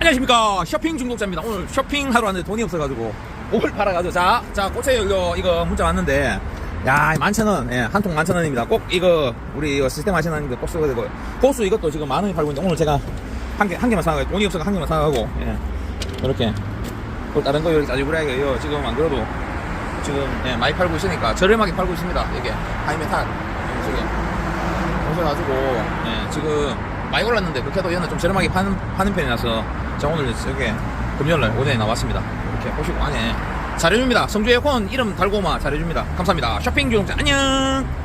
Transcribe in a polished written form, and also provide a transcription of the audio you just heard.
안녕하십니까, 쇼핑 중독자입니다. 오늘 쇼핑하러 왔는데 돈이 없어가지고 목을 팔아가지고 자 꽃에 이거 문자 왔는데, 야 11,000원, 예, 한 통 11,000원입니다. 꼭 이거 우리 이거 시스템 하시는 거 꼭 쓰고 되고, 호수 이것도 지금 10,000원에 팔고 있는데 오늘 제가 한 개만 사가고, 돈이 없어서 한 개만 사가고, 예, 이렇게 다른 거 여기 따지구라이가 지금 안 그래도 지금, 예, 많이 팔고 있으니까 저렴하게 팔고 있습니다. 이게 하이메탈 지금 오셔가지고, 예, 지금 많이 올랐는데 그렇게도 얘는 좀 저렴하게 파는 편이라서 제가 오늘 여기 금요일날 오전에 나왔습니다. 이렇게 보시고 안에 잘해줍니다. 성주 에어컨 이름 달고만 잘해줍니다. 감사합니다. 쇼핑 중독자 안녕.